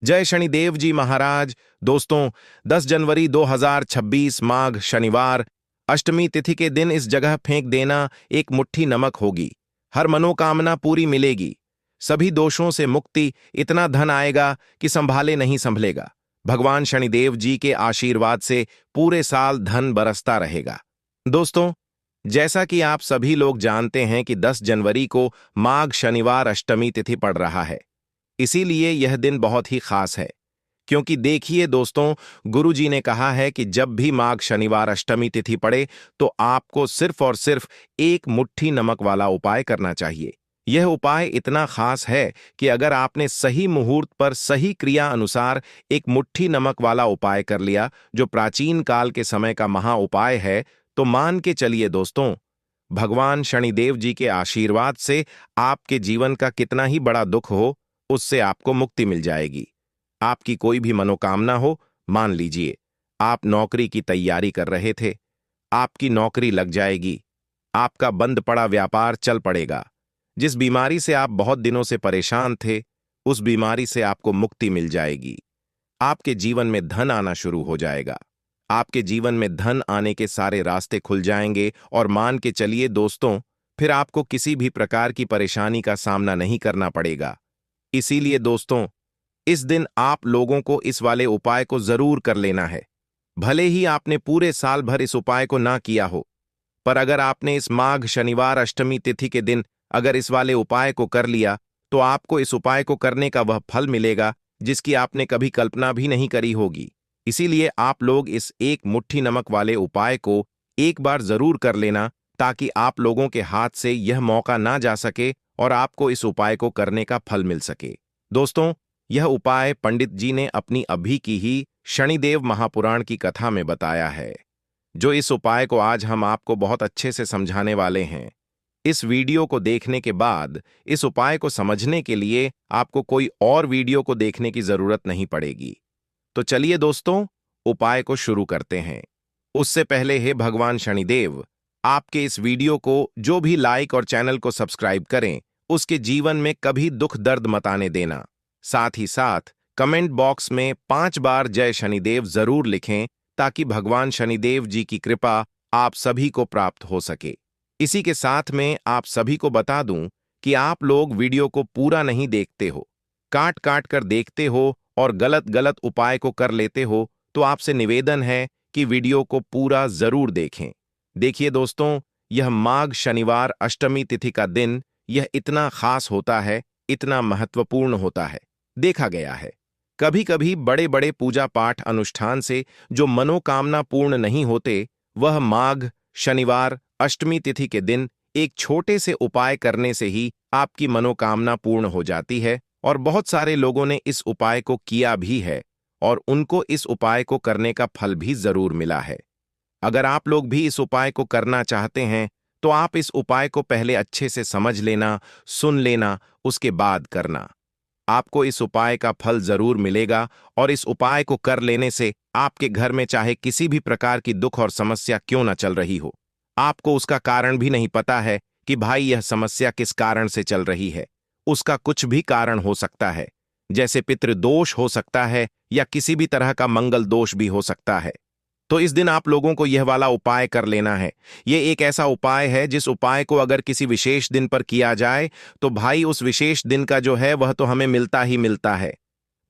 जय शनिदेव जी महाराज। दोस्तों, 10 जनवरी 2026 माघ शनिवार अष्टमी तिथि के दिन इस जगह फेंक देना एक मुट्ठी नमक होगी। हर मनोकामना पूरी मिलेगी, सभी दोषों से मुक्ति, इतना धन आएगा कि संभाले नहीं संभलेगा। भगवान शनिदेव जी के आशीर्वाद से पूरे साल धन बरसता रहेगा। दोस्तों, जैसा कि आप सभी लोग जानते हैं कि 10 जनवरी को माघ शनिवार अष्टमी तिथि पड़ रहा है, इसीलिए यह दिन बहुत ही खास है। क्योंकि देखिए दोस्तों, गुरुजी ने कहा है कि जब भी माघ शनिवार अष्टमी तिथि पड़े तो आपको सिर्फ और सिर्फ एक मुट्ठी नमक वाला उपाय करना चाहिए। यह उपाय इतना खास है कि अगर आपने सही मुहूर्त पर सही क्रिया अनुसार एक मुट्ठी नमक वाला उपाय कर लिया, जो प्राचीन काल के समय का महा उपाय है, तो मान के चलिए दोस्तों, भगवान शनिदेव जी के आशीर्वाद से आपके जीवन का कितना ही बड़ा दुख हो, उससे आपको मुक्ति मिल जाएगी। आपकी कोई भी मनोकामना हो, मान लीजिए आप नौकरी की तैयारी कर रहे थे, आपकी नौकरी लग जाएगी। आपका बंद पड़ा व्यापार चल पड़ेगा। जिस बीमारी से आप बहुत दिनों से परेशान थे, उस बीमारी से आपको मुक्ति मिल जाएगी। आपके जीवन में धन आना शुरू हो जाएगा। आपके जीवन में धन आने के सारे रास्ते खुल जाएंगे और मान के चलिए दोस्तों, फिर आपको किसी भी प्रकार की परेशानी का सामना नहीं करना पड़ेगा। इसीलिए दोस्तों, इस दिन आप लोगों को इस वाले उपाय को जरूर कर लेना है। भले ही आपने पूरे साल भर इस उपाय को ना किया हो, पर अगर आपने इस माघ शनिवार अष्टमी तिथि के दिन अगर इस वाले उपाय को कर लिया, तो आपको इस उपाय को करने का वह फल मिलेगा जिसकी आपने कभी कल्पना भी नहीं करी होगी। इसीलिए आप लोग इस एक मुट्ठी नमक वाले उपाय को एक बार जरूर कर लेना, ताकि आप लोगों के हाथ से यह मौका ना जा सके और आपको इस उपाय को करने का फल मिल सके। दोस्तों, यह उपाय पंडित जी ने अपनी अभी की ही शनिदेव महापुराण की कथा में बताया है, जो इस उपाय को आज हम आपको बहुत अच्छे से समझाने वाले हैं। इस वीडियो को देखने के बाद इस उपाय को समझने के लिए आपको कोई और वीडियो को देखने की जरूरत नहीं पड़ेगी। तो चलिए दोस्तों, उपाय को शुरू करते हैं। उससे पहले हे भगवान शनिदेव, आपके इस वीडियो को जो भी लाइक और चैनल को सब्सक्राइब करें, उसके जीवन में कभी दुख दर्द मत आने देना। साथ ही साथ कमेंट बॉक्स में 5 बार जय शनिदेव जरूर लिखें, ताकि भगवान शनिदेव जी की कृपा आप सभी को प्राप्त हो सके। इसी के साथ में आप सभी को बता दूं कि आप लोग वीडियो को पूरा नहीं देखते हो, काट काट कर देखते हो और गलत गलत उपाय को कर लेते हो, तो आपसे निवेदन है कि वीडियो को पूरा जरूर देखें। देखिए दोस्तों, यह माघ शनिवार अष्टमी तिथि का दिन यह इतना खास होता है, इतना महत्वपूर्ण होता है। देखा गया है, कभी कभी बड़े बड़े पूजा पाठ अनुष्ठान से जो मनोकामना पूर्ण नहीं होते, वह माघ शनिवार अष्टमी तिथि के दिन एक छोटे से उपाय करने से ही आपकी मनोकामना पूर्ण हो जाती है। और बहुत सारे लोगों ने इस उपाय को किया भी है और उनको इस उपाय को करने का फल भी जरूर मिला है। अगर आप लोग भी इस उपाय को करना चाहते हैं, तो आप इस उपाय को पहले अच्छे से समझ लेना, सुन लेना, उसके बाद करना। आपको इस उपाय का फल जरूर मिलेगा और इस उपाय को कर लेने से आपके घर में चाहे किसी भी प्रकार की दुख और समस्या क्यों न चल रही हो, आपको उसका कारण भी नहीं पता है कि भाई यह समस्या किस कारण से चल रही है। उसका कुछ भी कारण हो सकता है, जैसे पितृदोष हो सकता है या किसी भी तरह का मंगल दोष भी हो सकता है। तो इस दिन आप लोगों को यह वाला उपाय कर लेना है। यह एक ऐसा उपाय है जिस उपाय को अगर किसी विशेष दिन पर किया जाए, तो भाई उस विशेष दिन का जो है वह तो हमें मिलता ही मिलता है।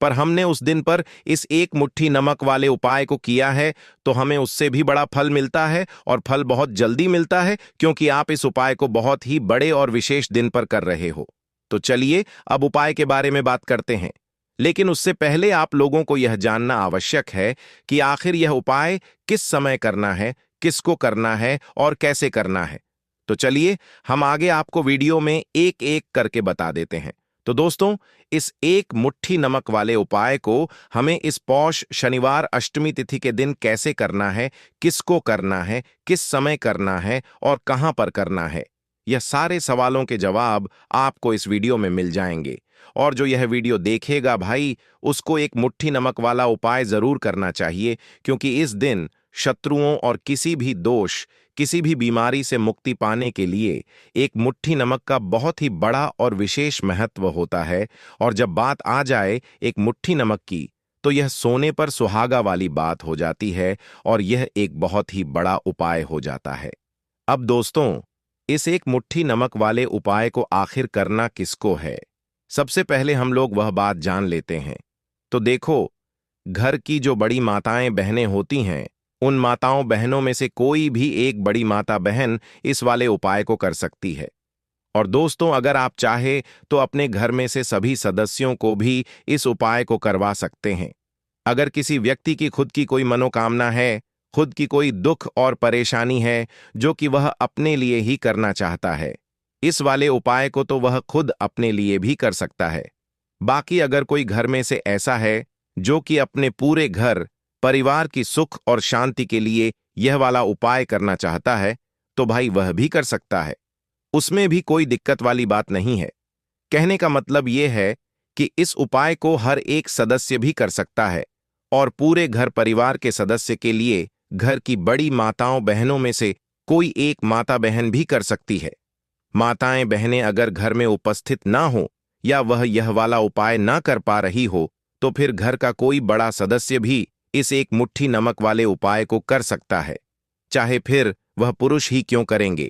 पर हमने उस दिन पर इस एक मुट्ठी नमक वाले उपाय को किया है, तो हमें उससे भी बड़ा फल मिलता है और फल बहुत जल्दी मिलता है, क्योंकि आप इस उपाय को बहुत ही बड़े और विशेष दिन पर कर रहे हो। तो चलिए अब उपाय के बारे में बात करते हैं। लेकिन उससे पहले आप लोगों को यह जानना आवश्यक है कि आखिर यह उपाय किस समय करना है, किसको करना है और कैसे करना है। तो चलिए हम आगे आपको वीडियो में एक एक करके बता देते हैं। तो दोस्तों, इस एक मुट्ठी नमक वाले उपाय को हमें इस पौष शनिवार अष्टमी तिथि के दिन कैसे करना है, किसको करना है, किस समय करना है और कहां पर करना है, यह सारे सवालों के जवाब आपको इस वीडियो में मिल जाएंगे। और जो यह वीडियो देखेगा भाई, उसको एक मुट्ठी नमक वाला उपाय जरूर करना चाहिए, क्योंकि इस दिन शत्रुओं और किसी भी दोष, किसी भी बीमारी से मुक्ति पाने के लिए एक मुट्ठी नमक का बहुत ही बड़ा और विशेष महत्व होता है। और जब बात आ जाए एक मुट्ठी नमक की, तो यह सोने पर सुहागा वाली बात हो जाती है और यह एक बहुत ही बड़ा उपाय हो जाता है। अब दोस्तों, इस एक मुट्ठी नमक वाले उपाय को आखिर करना किसको है? सबसे पहले हम लोग वह बात जान लेते हैं। तो देखो, घर की जो बड़ी माताएं बहनें होती हैं, उन माताओं बहनों में से कोई भी एक बड़ी माता बहन इस वाले उपाय को कर सकती है। और दोस्तों, अगर आप चाहे तो अपने घर में से सभी सदस्यों को भी इस उपाय को करवा सकते हैं। अगर किसी व्यक्ति की खुद की कोई मनोकामना है, खुद की कोई दुख और परेशानी है जो कि वह अपने लिए ही करना चाहता है, इस वाले उपाय को तो वह खुद अपने लिए भी कर सकता है। बाकी अगर कोई घर में से ऐसा है जो कि अपने पूरे घर परिवार की सुख और शांति के लिए यह वाला उपाय करना चाहता है, तो भाई वह भी कर सकता है। उसमें भी कोई दिक्कत वाली बात नहीं है। कहने का मतलब यह है कि इस उपाय को हर एक सदस्य भी कर सकता है और पूरे घर परिवार के सदस्य के लिए घर की बड़ी माताओं बहनों में से कोई एक माता बहन भी कर सकती है। माताएं बहनें अगर घर में उपस्थित ना हो या वह यह वाला उपाय ना कर पा रही हो, तो फिर घर का कोई बड़ा सदस्य भी इस एक मुट्ठी नमक वाले उपाय को कर सकता है, चाहे फिर वह पुरुष ही क्यों करेंगे।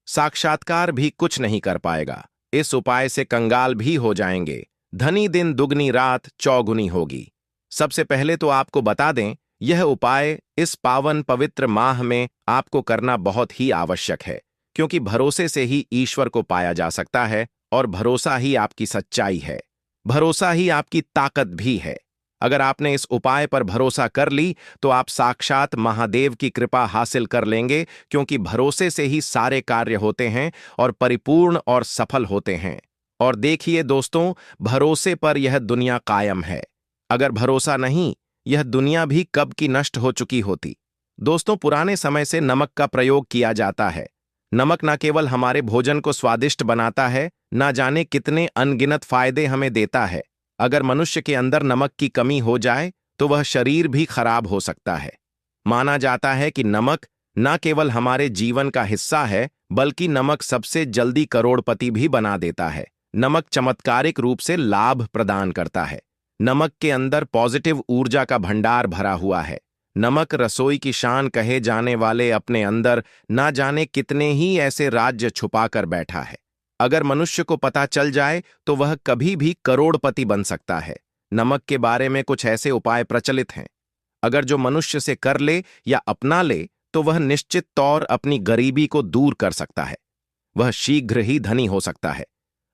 साक्षात्कार भी कुछ नहीं कर पाएगा, इस उपाय से कंगाल भी हो जाएंगे। धनी दिन दुगनी रात चौगुनी होगी। सबसे पहले तो आपको बता दें, यह उपाय इस पावन पवित्र माह में आपको करना बहुत ही आवश्यक है, क्योंकि भरोसे से ही ईश्वर को पाया जा सकता है और भरोसा ही आपकी सच्चाई है, भरोसा ही आपकी ताकत भी है। अगर आपने इस उपाय पर भरोसा कर ली तो आप साक्षात महादेव की कृपा हासिल कर लेंगे, क्योंकि भरोसे से ही सारे कार्य होते हैं और परिपूर्ण और सफल होते हैं। और देखिए दोस्तों, भरोसे पर यह दुनिया कायम है। अगर भरोसा नहीं, यह दुनिया भी कब की नष्ट हो चुकी होती। दोस्तों, पुराने समय से नमक का प्रयोग किया जाता है। नमक न केवल हमारे भोजन को स्वादिष्ट बनाता है, ना जाने कितने अनगिनत फायदे हमें देता है। अगर मनुष्य के अंदर नमक की कमी हो जाए तो वह शरीर भी खराब हो सकता है। माना जाता है कि नमक न केवल हमारे जीवन का हिस्सा है, बल्कि नमक सबसे जल्दी करोड़पति भी बना देता है। नमक चमत्कारिक रूप से लाभ प्रदान करता है। नमक के अंदर पॉजिटिव ऊर्जा का भंडार भरा हुआ है। नमक रसोई की शान कहे जाने वाले अपने अंदर ना जाने कितने ही ऐसे राज्य छुपा कर बैठा है। अगर मनुष्य को पता चल जाए तो वह कभी भी करोड़पति बन सकता है। नमक के बारे में कुछ ऐसे उपाय प्रचलित हैं, अगर जो मनुष्य से कर ले या अपना ले तो वह निश्चित तौर अपनी गरीबी को दूर कर सकता है। वह शीघ्र ही धनी हो सकता है।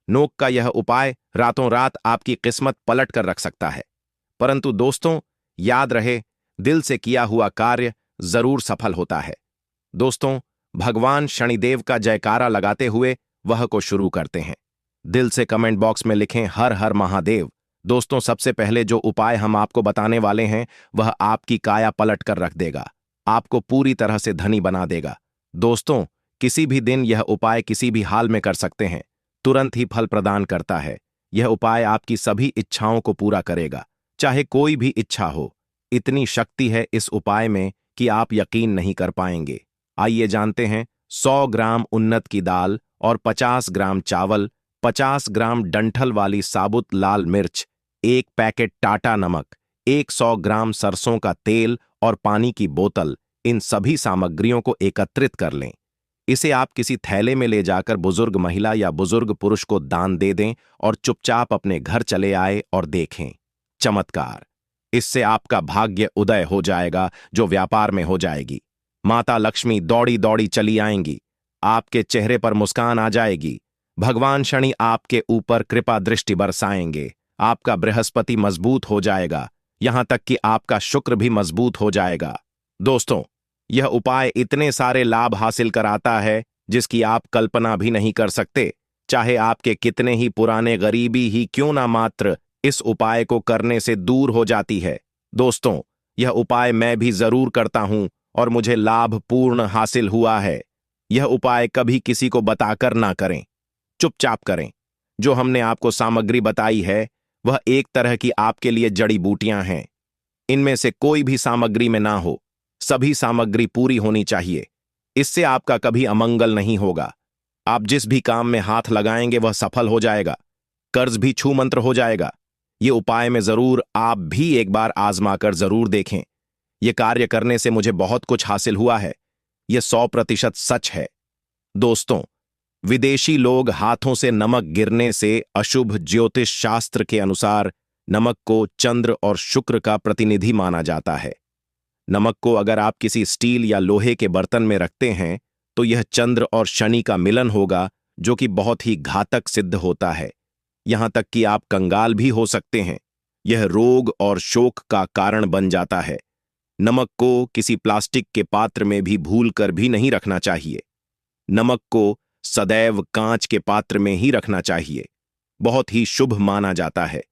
नोक का यह उपाय रातों रात आपकी किस्मत पलट कर रख सकता है। परंतु दोस्तों, याद रहे, दिल से किया हुआ कार्य जरूर सफल होता है। दोस्तों, भगवान शनिदेव का जयकारा लगाते हुए वह को शुरू करते हैं। दिल से कमेंट बॉक्स में लिखें हर हर महादेव। दोस्तों, सबसे पहले जो उपाय हम आपको बताने वाले हैं वह आपकी काया पलट कर रख देगा, आपको पूरी तरह से धनी बना देगा। दोस्तों, किसी भी दिन यह उपाय किसी भी हाल में कर सकते हैं, तुरंत ही फल प्रदान करता है। यह उपाय आपकी सभी इच्छाओं को पूरा करेगा, चाहे कोई भी इच्छा हो। इतनी शक्ति है इस उपाय में कि आप यकीन नहीं कर पाएंगे। आइए जानते हैं। 100 ग्राम उन्नत की दाल और 50 ग्राम चावल, 50 ग्राम डंठल वाली साबुत लाल मिर्च, 1 पैकेट टाटा नमक, 100 ग्राम सरसों का तेल और पानी की बोतल, इन सभी सामग्रियों को एकत्रित कर लें। इसे आप किसी थैले में ले जाकर बुजुर्ग महिला या बुजुर्ग पुरुष को दान दे दें और चुपचाप अपने घर चले आए और देखें चमत्कार। इससे आपका भाग्य उदय हो जाएगा, जो व्यापार में हो जाएगी। माता लक्ष्मी दौड़ी दौड़ी चली आएंगी, आपके चेहरे पर मुस्कान आ जाएगी। भगवान शनि आपके ऊपर कृपा दृष्टि बरसाएंगे। आपका बृहस्पति मजबूत हो जाएगा, यहां तक कि आपका शुक्र भी मजबूत हो जाएगा। दोस्तों, यह उपाय इतने सारे लाभ हासिल कराता है जिसकी आप कल्पना भी नहीं कर सकते। चाहे आपके कितने ही पुराने गरीबी ही क्यों ना मात्र इस उपाय को करने से दूर हो जाती है। दोस्तों, यह उपाय मैं भी जरूर करता हूं और मुझे लाभ पूर्ण हासिल हुआ है। यह उपाय कभी किसी को बताकर ना करें, चुपचाप करें। जो हमने आपको सामग्री बताई है वह एक तरह की आपके लिए जड़ी बूटियां हैं। इनमें से कोई भी सामग्री में ना हो, सभी सामग्री पूरी होनी चाहिए। इससे आपका कभी अमंगल नहीं होगा। आप जिस भी काम में हाथ लगाएंगे वह सफल हो जाएगा, कर्ज भी छू मंत्र हो जाएगा। ये उपाय में जरूर आप भी एक बार आजमा कर जरूर देखें। ये कार्य करने से मुझे बहुत कुछ हासिल हुआ है। ये 100% सच है। दोस्तों, विदेशी लोग हाथों से नमक गिरने से अशुभ ज्योतिष शास्त्र के अनुसार नमक को चंद्र और शुक्र का प्रतिनिधि माना जाता है। नमक को अगर आप किसी स्टील या लोहे के बर्तन में रखते हैं तो यह चंद्र और शनि का मिलन होगा, जो कि बहुत ही घातक सिद्ध होता है। यहां तक कि आप कंगाल भी हो सकते हैं। यह रोग और शोक का कारण बन जाता है। नमक को किसी प्लास्टिक के पात्र में भी भूल कर भी नहीं रखना चाहिए। नमक को सदैव कांच के पात्र में ही रखना चाहिए। बहुत ही शुभ माना जाता है।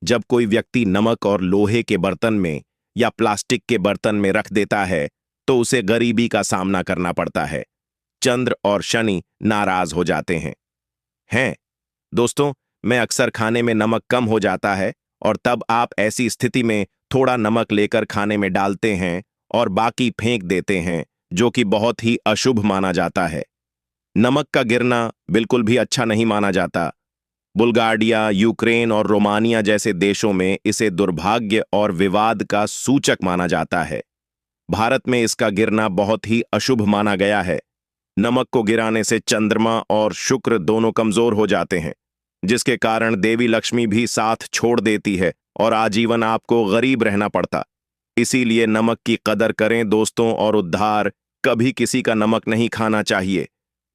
जब कोई व्यक्ति नमक और लोहे के बर्तन में या प्लास्टिक के बर्तन में रख देता है तो उसे गरीबी का सामना करना पड़ता है। चंद्र और शनि नाराज हो जाते हैं दोस्तों, मैं अक्सर खाने में नमक कम हो जाता है और तब आप ऐसी स्थिति में थोड़ा नमक लेकर खाने में डालते हैं और बाकी फेंक देते हैं, जो कि बहुत ही अशुभ माना जाता है। नमक का गिरना बिल्कुल भी अच्छा नहीं माना जाता। बुल्गारिया, यूक्रेन और रोमानिया जैसे देशों में इसे दुर्भाग्य और विवाद का सूचक माना जाता है। भारत में इसका गिरना बहुत ही अशुभ माना गया है। नमक को गिराने से चंद्रमा और शुक्र दोनों कमजोर हो जाते हैं, जिसके कारण देवी लक्ष्मी भी साथ छोड़ देती है और आजीवन आपको गरीब रहना पड़ता। इसीलिए नमक की कदर करें दोस्तों, और उद्धार कभी किसी का नमक नहीं खाना चाहिए।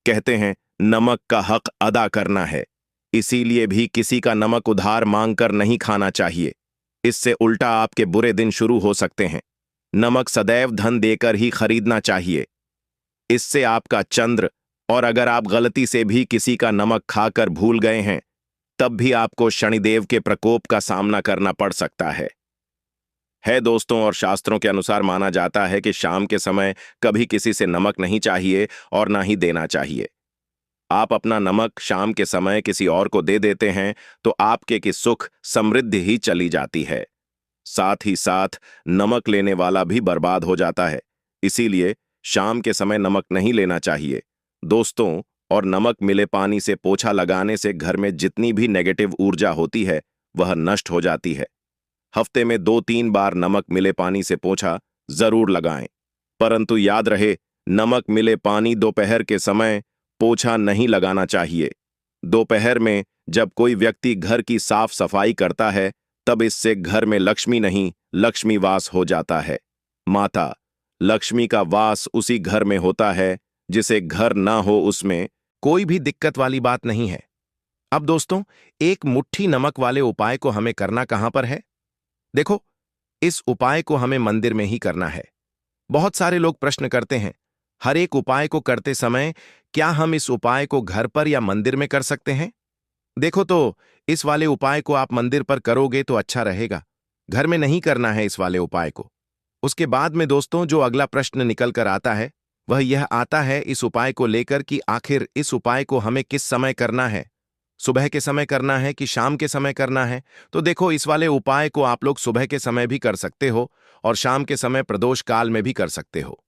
कहते हैं नमक का हक अदा करना है, इसीलिए भी किसी का नमक उधार मांगकर नहीं खाना चाहिए। इससे उल्टा आपके बुरे दिन शुरू हो सकते हैं। नमक सदैव धन देकर ही खरीदना चाहिए। इससे आपका चंद्र, और अगर आप गलती से भी किसी का नमक खाकर भूल गए हैं तब भी आपको शनिदेव के प्रकोप का सामना करना पड़ सकता है दोस्तों। और शास्त्रों के अनुसार माना जाता है कि शाम के समय कभी किसी से नमक नहीं चाहिए और ना ही देना चाहिए। आप अपना नमक शाम के समय किसी और को दे देते हैं तो आपके की सुख समृद्धि ही चली जाती है। साथ ही साथ नमक लेने वाला भी बर्बाद हो जाता है। इसीलिए शाम के समय नमक नहीं लेना चाहिए दोस्तों। और नमक मिले पानी से पोछा लगाने से घर में जितनी भी नेगेटिव ऊर्जा होती है वह नष्ट हो जाती है। हफ्ते में 2-3 बार नमक मिले पानी से पोछा जरूर लगाएं, परंतु याद रहे नमक मिले पानी दोपहर के समय पोछा नहीं लगाना चाहिए। दोपहर में जब कोई व्यक्ति घर की साफ सफाई करता है तब इससे घर में लक्ष्मी नहीं लक्ष्मी वास हो जाता है। माता लक्ष्मी का वास उसी घर में होता है। जिसे घर ना हो उसमें कोई भी दिक्कत वाली बात नहीं है। अब दोस्तों, एक मुट्ठी नमक वाले उपाय को हमें करना कहां पर है? देखो, इस उपाय को हमें मंदिर में ही करना है। बहुत सारे लोग प्रश्न करते हैं, हर एक उपाय को करते समय क्या हम इस उपाय को घर पर या मंदिर में कर सकते हैं? देखो, तो इस वाले उपाय को आप मंदिर पर करोगे तो अच्छा रहेगा। घर में नहीं करना है इस वाले उपाय को। उसके बाद में दोस्तों जो अगला प्रश्न निकल कर आता है वह यह आता है इस उपाय को लेकर कि आखिर इस उपाय को हमें किस समय करना है, सुबह के समय करना है कि शाम के समय करना है? तो देखो, इस वाले उपाय को आप लोग सुबह के समय भी कर सकते हो और शाम के समय प्रदोष काल में भी कर सकते हो।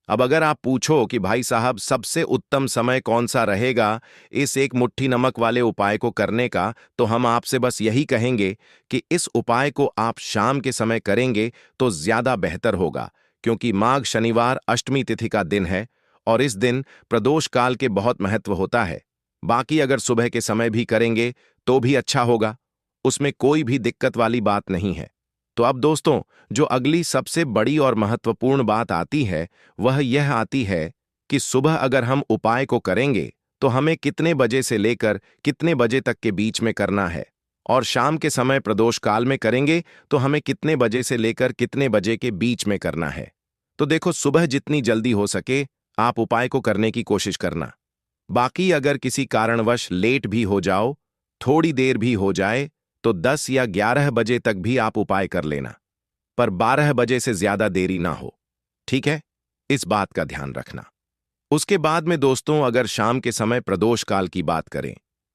अब अगर आप पूछो कि भाई साहब सबसे उत्तम समय कौन सा रहेगा इस एक मुट्ठी नमक वाले उपाय को करने का, तो हम आपसे बस यही कहेंगे कि इस उपाय को आप शाम के समय करेंगे तो ज्यादा बेहतर होगा, क्योंकि माघ शनिवार अष्टमी तिथि का दिन है और इस दिन प्रदोष काल के बहुत महत्व होता है। बाकी अगर सुबह के समय भी करेंगे तो भी अच्छा होगा, उसमें कोई भी दिक्कत वाली बात नहीं है। तो अब दोस्तों जो अगली सबसे बड़ी और महत्वपूर्ण बात आती है वह यह आती है कि सुबह अगर हम उपाय को करेंगे तो हमें कितने बजे से लेकर कितने बजे तक के बीच में करना है, और शाम के समय प्रदोष काल में करेंगे तो हमें कितने बजे से लेकर कितने बजे के बीच में करना है। तो देखो, सुबह जितनी जल्दी हो सके आप उपाय को करने की कोशिश करना। बाकी अगर किसी कारणवश लेट भी हो जाओ, थोड़ी देर भी हो जाए, तो 10 या 11 बजे तक भी आप उपाय कर लेना, पर 12 बजे से ज्यादा देरी ना हो। ठीक है, इस बात का ध्यान रखना। उसके बाद में दोस्तों अगर शाम के समय प्रदोष काल की बात करें,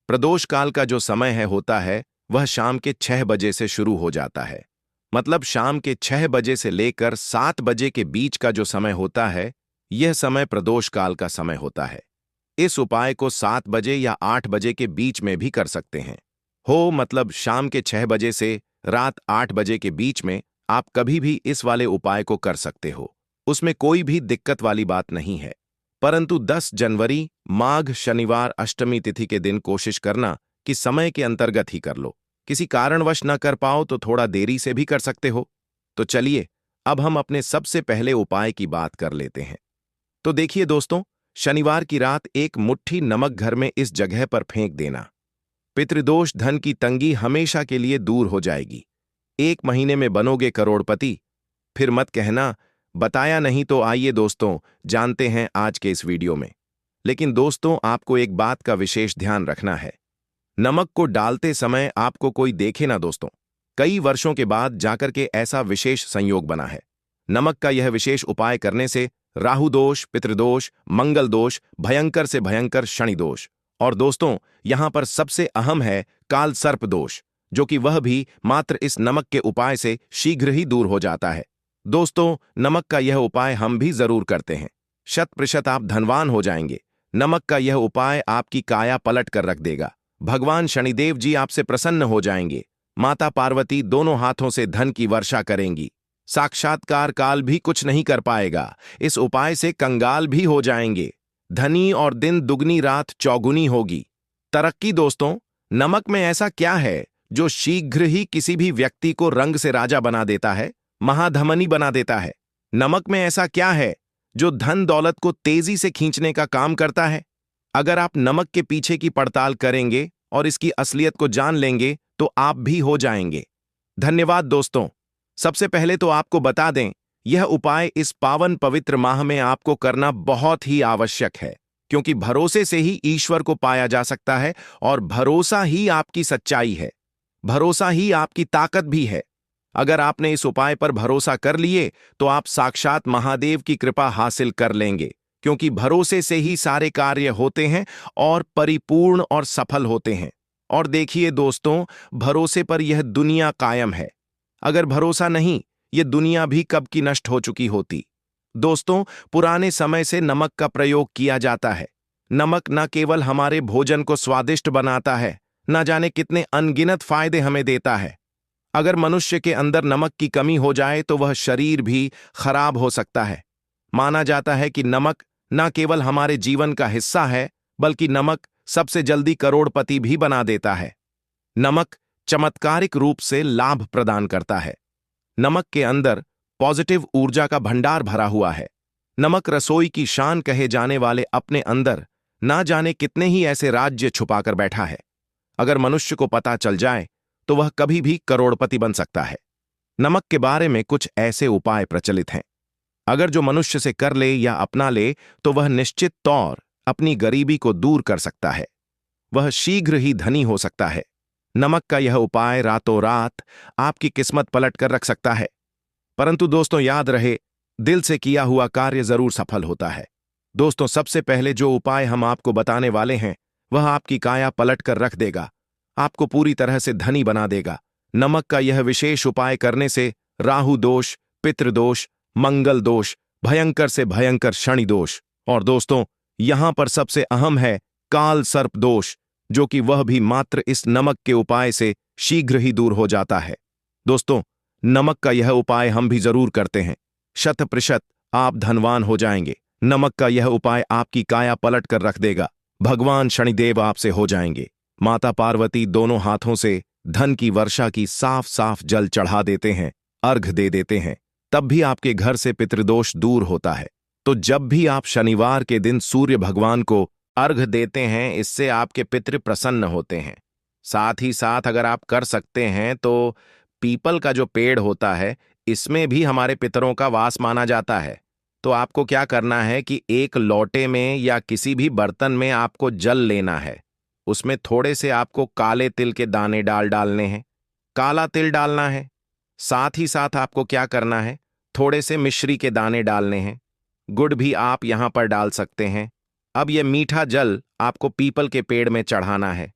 प्रदोष काल का जो समय है होता है वह शाम के 6 बजे से शुरू हो जाता है। मतलब शाम के 6 बजे से लेकर 7 बजे के बीच का जो समय होता है यह समय प्रदोष काल का समय होता है। इस उपाय को 7 बजे या 8 बजे के बीच में भी कर सकते हैं। मतलब शाम के 6 बजे से रात 8 बजे के बीच में आप कभी भी इस वाले उपाय को कर सकते हो। उसमें कोई भी दिक्कत वाली बात नहीं है। परंतु 10 जनवरी माघ शनिवार अष्टमी तिथि के दिन कोशिश करना कि समय के अंतर्गत ही कर लो। किसी कारणवश न कर पाओ तो थोड़ा देरी से भी कर सकते हो। तो चलिए अब हम अपने सबसे पहले उपाय की बात कर लेते हैं। तो देखिए दोस्तों, शनिवार की रात एक मुट्ठी नमक घर में इस जगह पर फेंक देना। पितृदोष धन की तंगी हमेशा के लिए दूर हो जाएगी। 1 महीने में बनोगे करोड़पति। फिर मत कहना बताया नहीं। तो आइए दोस्तों जानते हैं आज के इस वीडियो में। लेकिन दोस्तों आपको एक बात का विशेष ध्यान रखना है। नमक को डालते समय आपको कोई देखे ना दोस्तों। कई वर्षों के बाद जाकर के ऐसा विशेष संयोग बना है। नमक का यह विशेष उपाय करने से राहु दोष, पितृदोष, मंगल दोष, भयंकर से भयंकर शनि दोष और दोस्तों यहां पर सबसे अहम है काल सर्प दोष, जो कि वह भी मात्र इस नमक के उपाय से शीघ्र ही दूर हो जाता है। दोस्तों नमक का यह उपाय हम भी जरूर करते हैं। 100% आप धनवान हो जाएंगे। नमक का यह उपाय आपकी काया पलट कर रख देगा। भगवान शनिदेव जी आपसे प्रसन्न हो जाएंगे। माता पार्वती दोनों हाथों से धन की वर्षा करेंगी। साक्षात्कार काल भी कुछ नहीं कर पाएगा। इस उपाय से कंगाल भी हो जाएंगे। धनी और दिन दुगनी रात चौगुनी होगी। तरक्की दोस्तों, नमक में ऐसा क्या है जो शीघ्र ही किसी भी व्यक्ति को रंग से राजा बना देता है, महाधमनी बना देता है? नमक में ऐसा क्या है जो धन दौलत को तेजी से खींचने का काम करता है? अगर आप नमक के पीछे की पड़ताल करेंगे और इसकी असलियत को जान लेंगे तो आप भी हो जाएंगे। धन्यवाद दोस्तों। सबसे पहले तो आपको बता दें, यह उपाय इस पावन पवित्र माह में आपको करना बहुत ही आवश्यक है, क्योंकि भरोसे से ही ईश्वर को पाया जा सकता है और भरोसा ही आपकी सच्चाई है। भरोसा ही आपकी ताकत भी है। अगर आपने इस उपाय पर भरोसा कर लिए तो आप साक्षात महादेव की कृपा हासिल कर लेंगे, क्योंकि भरोसे से ही सारे कार्य होते हैं और परिपूर्ण और सफल होते हैं। और देखिए दोस्तों, भरोसे पर यह दुनिया कायम है। अगर भरोसा नहीं, यह दुनिया भी कब की नष्ट हो चुकी होती। दोस्तों, पुराने समय से नमक का प्रयोग किया जाता है। नमक न केवल हमारे भोजन को स्वादिष्ट बनाता है, न जाने कितने अनगिनत फायदे हमें देता है। अगर मनुष्य के अंदर नमक की कमी हो जाए तो वह शरीर भी खराब हो सकता है। माना जाता है कि नमक न केवल हमारे जीवन का हिस्सा है, बल्कि नमक सबसे जल्दी करोड़पति भी बना देता है। नमक चमत्कारिक रूप से लाभ प्रदान करता है। नमक के अंदर पॉजिटिव ऊर्जा का भंडार भरा हुआ है। नमक रसोई की शान कहे जाने वाले अपने अंदर ना जाने कितने ही ऐसे राज्य छुपाकर बैठा है। अगर मनुष्य को पता चल जाए तो वह कभी भी करोड़पति बन सकता है। नमक के बारे में कुछ ऐसे उपाय प्रचलित हैं। अगर जो मनुष्य से कर ले या अपना ले तो वह निश्चित तौर अपनी गरीबी को दूर कर सकता है। वह शीघ्र ही धनी हो सकता है। नमक का यह उपाय रातों रात आपकी किस्मत पलट कर रख सकता है। परंतु दोस्तों याद रहे, दिल से किया हुआ कार्य जरूर सफल होता है। दोस्तों सबसे पहले जो उपाय हम आपको बताने वाले हैं वह आपकी काया पलट कर रख देगा, आपको पूरी तरह से धनी बना देगा। नमक का यह विशेष उपाय करने से राहु दोष, पितृदोष, मंगल दोष, भयंकर से भयंकर शनि दोष और दोस्तों यहां पर सबसे अहम है काल सर्प दोष, जो कि वह भी मात्र इस नमक के उपाय से शीघ्र ही दूर हो जाता है। दोस्तों नमक का यह उपाय हम भी जरूर करते हैं। 100% आप धनवान हो जाएंगे। नमक का यह उपाय आपकी काया पलट कर रख देगा। भगवान शनिदेव आपसे हो जाएंगे। माता पार्वती दोनों हाथों से धन की वर्षा की साफ साफ जल चढ़ा देते हैं, अर्घ दे देते हैं। तब भी आपके घर से पितृदोष दूर होता है। तो जब भी आप शनिवार के दिन सूर्य भगवान को अर्घ देते हैं, इससे आपके पितृ प्रसन्न होते हैं। साथ ही साथ अगर आप कर सकते हैं तो पीपल का जो पेड़ होता है, इसमें भी हमारे पितरों का वास माना जाता है। तो आपको क्या करना है कि एक लोटे में या किसी भी बर्तन में आपको जल लेना है। उसमें थोड़े से आपको काले तिल के दाने डालने हैं। काला तिल डालना है। साथ ही साथ आपको क्या करना है, थोड़े से मिश्री के दाने डालने हैं। गुड़ भी आप यहां पर डाल सकते हैं। अब यह मीठा जल आपको पीपल के पेड़ में चढ़ाना है।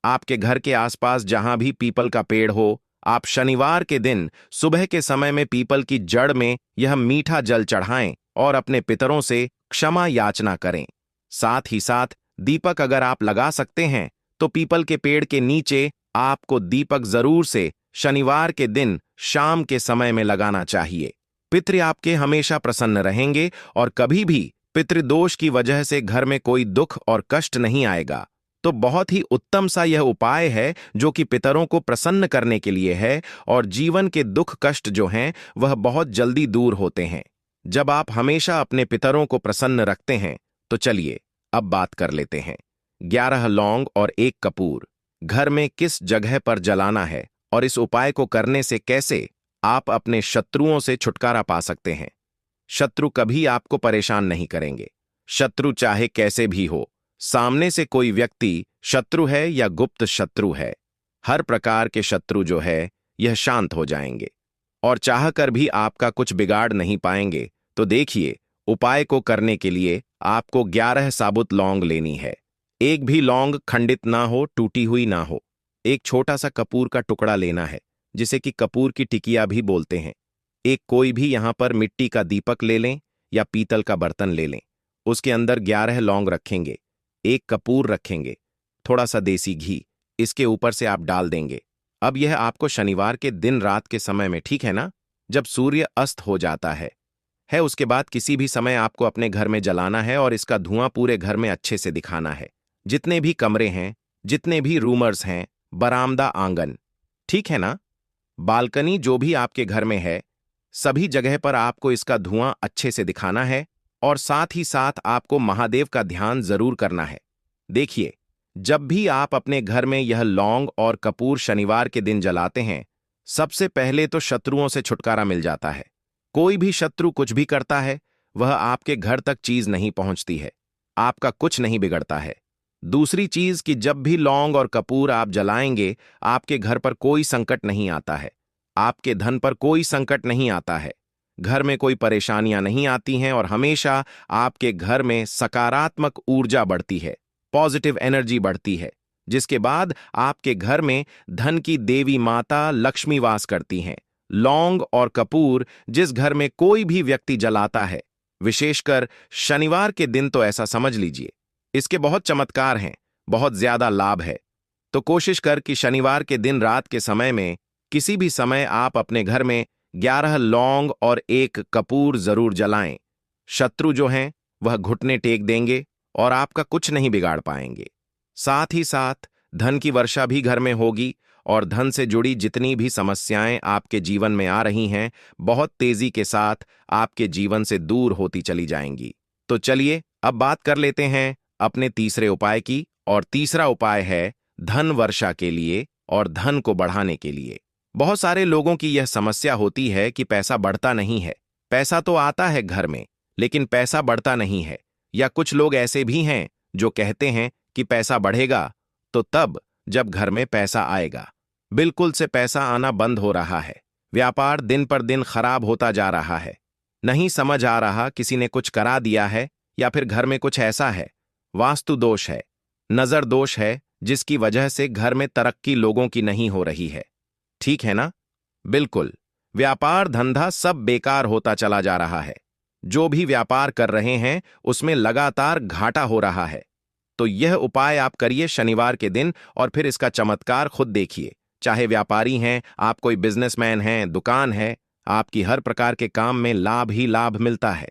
आपके घर के आसपास जहां भी पीपल का पेड़ हो, आप शनिवार के दिन सुबह के समय में पीपल की जड़ में यह मीठा जल चढ़ाएं और अपने पितरों से क्षमा याचना करें। साथ ही साथ दीपक अगर आप लगा सकते हैं तो पीपल के पेड़ के नीचे आपको दीपक जरूर से शनिवार के दिन शाम के समय में लगाना चाहिए। पितृ आपके हमेशा प्रसन्न रहेंगे और कभी भी पितृदोष की वजह से घर में कोई दुख और कष्ट नहीं आएगा। तो बहुत ही उत्तम सा यह उपाय है जो कि पितरों को प्रसन्न करने के लिए है और जीवन के दुख कष्ट जो हैं वह बहुत जल्दी दूर होते हैं जब आप हमेशा अपने पितरों को प्रसन्न रखते हैं। तो चलिए अब बात कर लेते हैं 11 लौंग और 1 कपूर घर में किस जगह पर जलाना है और इस उपाय को करने से कैसे आप अपने शत्रुओं से छुटकारा पा सकते हैं। शत्रु कभी आपको परेशान नहीं करेंगे। शत्रु चाहे कैसे भी हो, सामने से कोई व्यक्ति शत्रु है या गुप्त शत्रु है, हर प्रकार के शत्रु जो है यह शांत हो जाएंगे और चाहकर भी आपका कुछ बिगाड़ नहीं पाएंगे। तो देखिए, उपाय को करने के लिए आपको 11 साबुत लौंग लेनी है। एक भी लौंग खंडित ना हो, टूटी हुई ना हो। एक छोटा सा कपूर का टुकड़ा लेना है जिसे कि कपूर की टिकिया भी बोलते हैं। एक कोई भी यहां पर मिट्टी का दीपक ले लें या पीतल का बर्तन ले लें। उसके अंदर 11 लौंग रखेंगे, 1 कपूर रखेंगे, थोड़ा सा देसी घी इसके ऊपर से आप डाल देंगे। अब यह आपको शनिवार के दिन रात के समय में, ठीक है ना, जब सूर्य अस्त हो जाता है उसके बाद किसी भी समय आपको अपने घर में जलाना है और इसका धुआं पूरे घर में अच्छे से दिखाना है। जितने भी कमरे हैं, जितने भी रूमर्स हैं, बरामदा, आंगन, ठीक है ना, बालकनी, जो भी आपके घर में है, सभी जगह पर आपको इसका धुआं अच्छे से दिखाना है और साथ ही साथ आपको महादेव का ध्यान जरूर करना है। देखिए, जब भी आप अपने घर में यह लौंग और कपूर शनिवार के दिन जलाते हैं, सबसे पहले तो शत्रुओं से छुटकारा मिल जाता है। कोई भी शत्रु कुछ भी करता है, वह आपके घर तक चीज नहीं पहुंचती है, आपका कुछ नहीं बिगड़ता है। दूसरी चीज कि जब भी लौंग और कपूर आप जलाएंगे, आपके घर पर कोई संकट नहीं आता है, आपके धन पर कोई संकट नहीं आता है, घर में कोई परेशानियां नहीं आती हैं और हमेशा आपके घर में सकारात्मक ऊर्जा बढ़ती है, पॉजिटिव एनर्जी बढ़ती है, जिसके बाद आपके घर में धन की देवी माता लक्ष्मी वास करती हैं। लौंग और कपूर जिस घर में कोई भी व्यक्ति जलाता है, विशेषकर शनिवार के दिन, तो ऐसा समझ लीजिए इसके बहुत चमत्कार हैं, बहुत ज्यादा लाभ है। तो कोशिश कर कि शनिवार के दिन रात के समय में किसी भी समय आप अपने घर में 11 लौंग और 1 कपूर जरूर जलाएं। शत्रु जो हैं वह घुटने टेक देंगे और आपका कुछ नहीं बिगाड़ पाएंगे। साथ ही साथ धन की वर्षा भी घर में होगी और धन से जुड़ी जितनी भी समस्याएं आपके जीवन में आ रही हैं, बहुत तेजी के साथ आपके जीवन से दूर होती चली जाएंगी। तो चलिए अब बात कर लेते हैं अपने तीसरे उपाय की, और तीसरा उपाय है धन वर्षा के लिए और धन को बढ़ाने के लिए। बहुत सारे लोगों की यह समस्या होती है कि पैसा बढ़ता नहीं है। पैसा तो आता है घर में, लेकिन पैसा बढ़ता नहीं है। या कुछ लोग ऐसे भी हैं जो कहते हैं कि पैसा बढ़ेगा तो तब जब घर में पैसा आएगा। बिल्कुल से पैसा आना बंद हो रहा है, व्यापार दिन पर दिन खराब होता जा रहा है। नहीं समझ आ रहा, किसी ने कुछ करा दिया है या फिर घर में कुछ ऐसा है, वास्तु दोष है, नजर दोष है, जिसकी वजह से घर में तरक्की लोगों की नहीं हो रही है। ठीक है ना? बिल्कुल, व्यापार धंधा सब बेकार होता चला जा रहा है। जो भी व्यापार कर रहे हैं उसमें लगातार घाटा हो रहा है। तो यह उपाय आप करिए शनिवार के दिन और फिर इसका चमत्कार खुद देखिए। चाहे व्यापारी हैं, आप कोई बिजनेसमैन हैं, दुकान है, आपकी हर प्रकार के काम में लाभ ही लाभ मिलता है।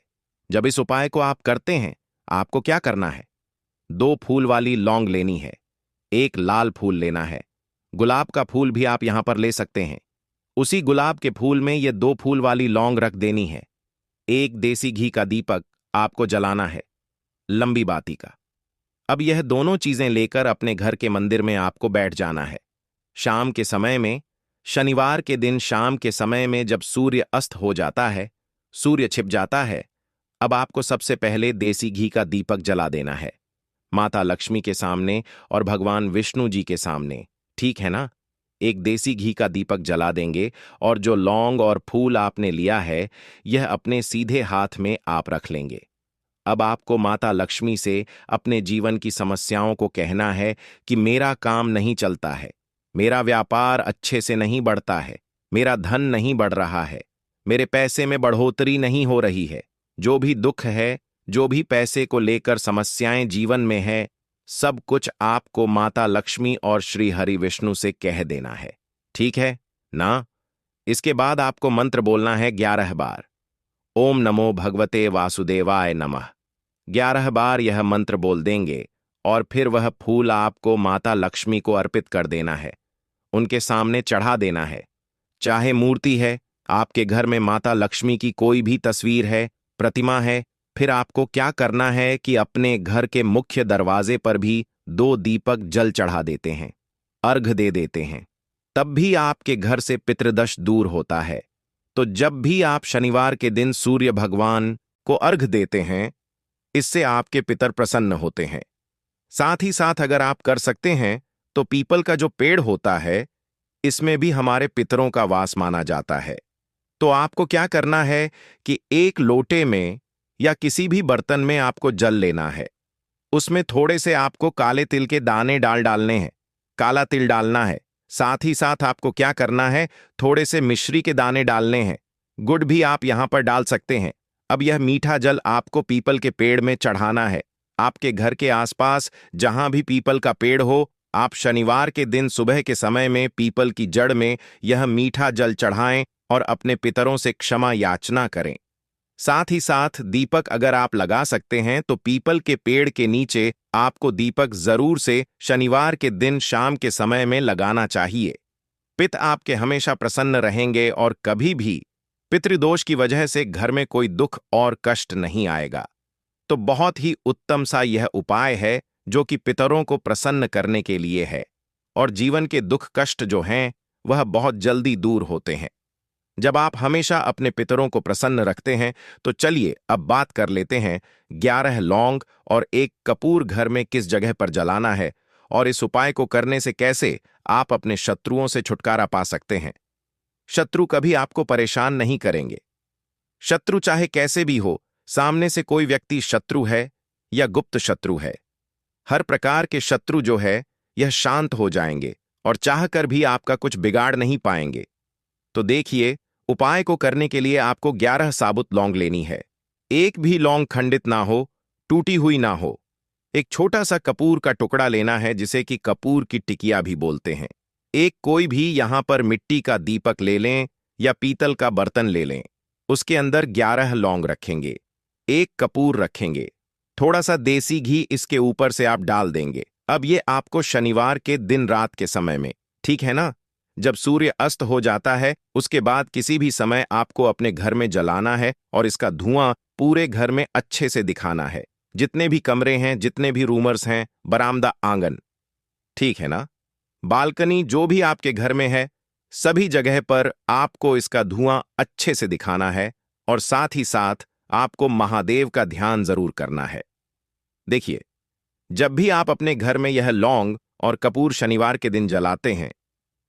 जब इस उपाय को आप करते हैं, आपको क्या करना है? 2 फूल वाली लौंग लेनी है, 1 लाल फूल लेना है, गुलाब का फूल भी आप यहां पर ले सकते हैं। उसी गुलाब के फूल में ये 2 फूल वाली लौंग रख देनी है। 1 देसी घी का दीपक आपको जलाना है, लंबी बाती का। अब यह दोनों चीजें लेकर अपने घर के मंदिर में आपको बैठ जाना है। शाम के समय में, शनिवार के दिन शाम के समय में जब सूर्य अस्त हो जाता है, सूर्य छिप जाता है, अब आपको सबसे पहले देसी घी का दीपक जला देना है, माता लक्ष्मी के सामने और भगवान विष्णु जी के सामने। ठीक है ना? एक देसी घी का दीपक जला देंगे और जो लौंग और फूल आपने लिया है, यह अपने सीधे हाथ में आप रख लेंगे। अब आपको माता लक्ष्मी से अपने जीवन की समस्याओं को कहना है कि मेरा काम नहीं चलता है, मेरा व्यापार अच्छे से नहीं बढ़ता है, मेरा धन नहीं बढ़ रहा है, मेरे पैसे में बढ़ोतरी नहीं हो रही है। जो भी दुख है, जो भी पैसे को लेकर समस्याएं जीवन में है, सब कुछ आपको माता लक्ष्मी और श्री हरि विष्णु से कह देना है। ठीक है ना? इसके बाद आपको मंत्र बोलना है 11 बार। ओम नमो भगवते वासुदेवाय नमः। 11 बार यह मंत्र बोल देंगे और फिर वह फूल आपको माता लक्ष्मी को अर्पित कर देना है, उनके सामने चढ़ा देना है। चाहे मूर्ति है, आपके घर में माता लक्ष्मी की कोई भी तस्वीर है, प्रतिमा है, फिर आपको क्या करना है कि अपने घर के मुख्य दरवाजे पर भी 2 दीपक जल चढ़ा देते हैं, अर्घ दे देते हैं। तब भी आपके घर से पितृदोष दूर होता है। तो जब भी आप शनिवार के दिन सूर्य भगवान को अर्घ देते हैं, इससे आपके पितर प्रसन्न होते हैं। साथ ही साथ अगर आप कर सकते हैं तो पीपल का जो पेड़ होता है, इसमें भी हमारे पितरों का वास माना जाता है। तो आपको क्या करना है कि एक लोटे में या किसी भी बर्तन में आपको जल लेना है। उसमें थोड़े से आपको काले तिल के दाने डालने हैं, काला तिल डालना है। साथ ही साथ आपको क्या करना है, थोड़े से मिश्री के दाने डालने हैं। गुड़ भी आप यहां पर डाल सकते हैं। अब यह मीठा जल आपको पीपल के पेड़ में चढ़ाना है। आपके घर के आसपास जहां भी पीपल का पेड़ हो, आप शनिवार के दिन सुबह के समय में पीपल की जड़ में यह मीठा जल चढ़ाएं और अपने पितरों से क्षमा याचना करें। साथ ही साथ दीपक अगर आप लगा सकते हैं तो पीपल के पेड़ के नीचे आपको दीपक जरूर से शनिवार के दिन शाम के समय में लगाना चाहिए। पिता आपके हमेशा प्रसन्न रहेंगे और कभी भी पितृदोष की वजह से घर में कोई दुख और कष्ट नहीं आएगा। तो बहुत ही उत्तम सा यह उपाय है जो कि पितरों को प्रसन्न करने के लिए है, और जीवन के दुख कष्ट जो हैं वह बहुत जल्दी दूर होते हैं जब आप हमेशा अपने पितरों को प्रसन्न रखते हैं। तो चलिए अब बात कर लेते हैं 11 लौंग और 1 कपूर घर में किस जगह पर जलाना है, और इस उपाय को करने से कैसे आप अपने शत्रुओं से छुटकारा पा सकते हैं। शत्रु कभी आपको परेशान नहीं करेंगे। शत्रु चाहे कैसे भी हो, सामने से कोई व्यक्ति शत्रु है या गुप्त शत्रु है, हर प्रकार के शत्रु जो है यह शांत हो जाएंगे और चाहकर भी आपका कुछ बिगाड़ नहीं पाएंगे। तो देखिए, उपाय को करने के लिए आपको 11 साबुत लौंग लेनी है। एक भी लौंग खंडित ना हो, टूटी हुई ना हो। एक छोटा सा कपूर का टुकड़ा लेना है, जिसे कि कपूर की टिकिया भी बोलते हैं। एक कोई भी यहां पर मिट्टी का दीपक ले लें या पीतल का बर्तन ले लें। उसके अंदर 11 लौंग रखेंगे, 1 कपूर रखेंगे, थोड़ा सा देसी घी इसके ऊपर से आप डाल देंगे। अब ये आपको शनिवार के दिन रात के समय में, ठीक है ना, जब सूर्य अस्त हो जाता है उसके बाद किसी भी समय आपको अपने घर में जलाना है और इसका धुआं पूरे घर में अच्छे से दिखाना है। जितने भी कमरे हैं, जितने भी रूमर्स हैं, बरामदा, आंगन, ठीक है ना, बालकनी, जो भी आपके घर में है, सभी जगह पर आपको इसका धुआं अच्छे से दिखाना है। और साथ ही साथ आपको महादेव का ध्यान जरूर करना है। देखिए, जब भी आप अपने घर में यह लौंग और कपूर शनिवार के दिन जलाते हैं,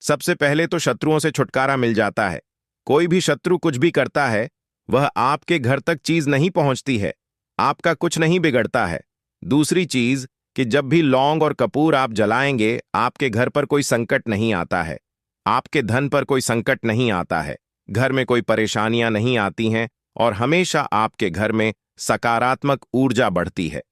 सबसे पहले तो शत्रुओं से छुटकारा मिल जाता है। कोई भी शत्रु कुछ भी करता है, वह आपके घर तक चीज नहीं पहुंचती है, आपका कुछ नहीं बिगड़ता है। दूसरी चीज कि जब भी लौंग और कपूर आप जलाएंगे, आपके घर पर कोई संकट नहीं आता है, आपके धन पर कोई संकट नहीं आता है, घर में कोई परेशानियां नहीं आती हैं, और हमेशा आपके घर में सकारात्मक ऊर्जा बढ़ती है,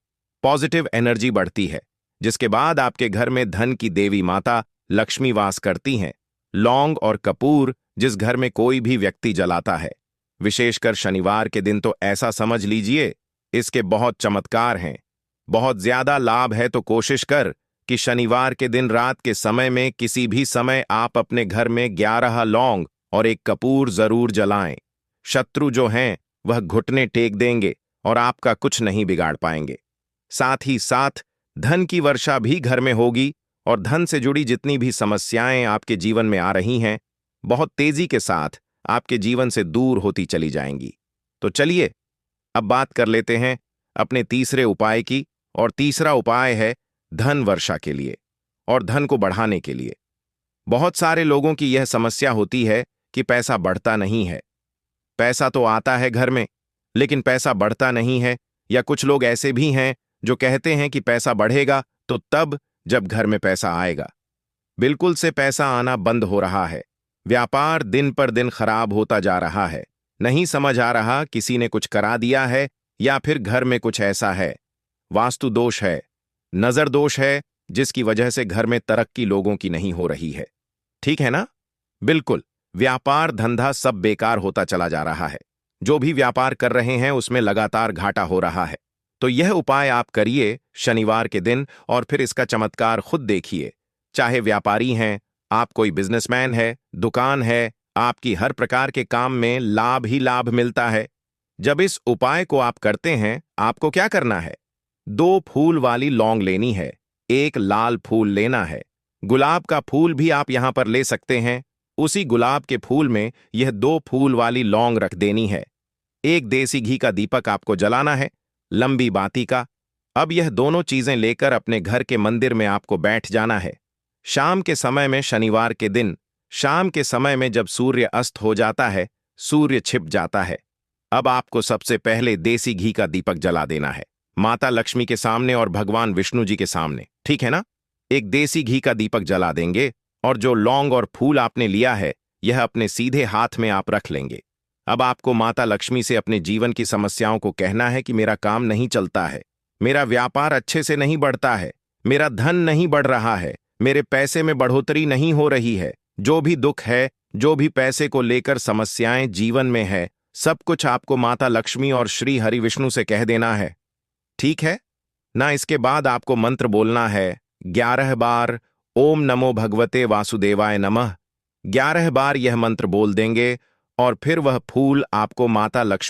पॉजिटिव एनर्जी बढ़ती है, जिसके बाद आपके घर में धन की देवी माता लक्ष्मी वास करती हैं। लौंग और कपूर जिस घर में कोई भी व्यक्ति जलाता है, विशेषकर शनिवार के दिन, तो ऐसा समझ लीजिए इसके बहुत चमत्कार हैं, बहुत ज्यादा लाभ है। तो कोशिश कर कि शनिवार के दिन रात के समय में किसी भी समय आप अपने घर में 11 लौंग और 1 कपूर जरूर जलाएं। शत्रु जो हैं वह घुटने टेक देंगे और आपका कुछ नहीं बिगाड़ पाएंगे। साथ ही साथ धन की वर्षा भी घर में होगी, और धन से जुड़ी जितनी भी समस्याएं आपके जीवन में आ रही हैं, बहुत तेजी के साथ आपके जीवन से दूर होती चली जाएंगी। तो चलिए अब बात कर लेते हैं अपने तीसरे उपाय की, और तीसरा उपाय है धन वर्षा के लिए और धन को बढ़ाने के लिए। बहुत सारे लोगों की यह समस्या होती है कि पैसा बढ़ता नहीं है। पैसा तो आता है घर में, लेकिन पैसा बढ़ता नहीं है। या कुछ लोग ऐसे भी हैं जो कहते हैं कि पैसा बढ़ेगा तो तब जब घर में पैसा आएगा। बिल्कुल से पैसा आना बंद हो रहा है, व्यापार दिन पर दिन खराब होता जा रहा है, नहीं समझ आ रहा, किसी ने कुछ करा दिया है या फिर घर में कुछ ऐसा है। वास्तु दोष है, नजर दोष है, जिसकी वजह से घर में तरक्की लोगों की नहीं हो रही है। ठीक है ना? बिल्कुल। व्यापार धंधा सब बेकार होता चला जा रहा है। जो भी व्यापार कर रहे हैं उसमें लगातार घाटा हो रहा है। तो यह उपाय आप करिए शनिवार के दिन और फिर इसका चमत्कार खुद देखिए। चाहे व्यापारी हैं, आप कोई बिजनेसमैन है, दुकान है, आपकी हर प्रकार के काम में लाभ ही लाभ मिलता है। जब इस उपाय को आप करते हैं, आपको क्या करना है? 2 फूल वाली लौंग लेनी है, 1 लाल फूल लेना है। गुलाब का फूल भी आप यहां पर ले सकते हैं। उसी गुलाब के फूल में यह 2 फूल वाली लौंग रख देनी है। 1 देसी घी का दीपक आपको जलाना है, लंबी बाती का। अब यह दोनों चीजें लेकर अपने घर के मंदिर में आपको बैठ जाना है। शाम के समय में, शनिवार के दिन शाम के समय में जब सूर्य अस्त हो जाता है, सूर्य छिप जाता है, अब आपको सबसे पहले देसी घी का दीपक जला देना है, माता लक्ष्मी के सामने और भगवान विष्णु जी के सामने। ठीक है ना? एक देसी घी का दीपक जला देंगे और जो लौंग और फूल आपने लिया है, यह अपने सीधे हाथ में आप रख लेंगे। अब आपको माता लक्ष्मी से अपने जीवन की समस्याओं को कहना है कि मेरा काम नहीं चलता है, मेरा व्यापार अच्छे से नहीं बढ़ता है, मेरा धन नहीं बढ़ रहा है, मेरे पैसे में बढ़ोतरी नहीं हो रही है। जो भी दुख है, जो भी पैसे को लेकर समस्याएं जीवन में है, सब कुछ आपको माता लक्ष्मी और श्री हरि विष्णु से कह देना है। ठीक है ना? इसके बाद आपको मंत्र बोलना है 11 बार, ओम नमो भगवते वासुदेवाय नमः। 11 बार यह मंत्र बोल देंगे और फिर वह फूल आपको माता लक्ष्मी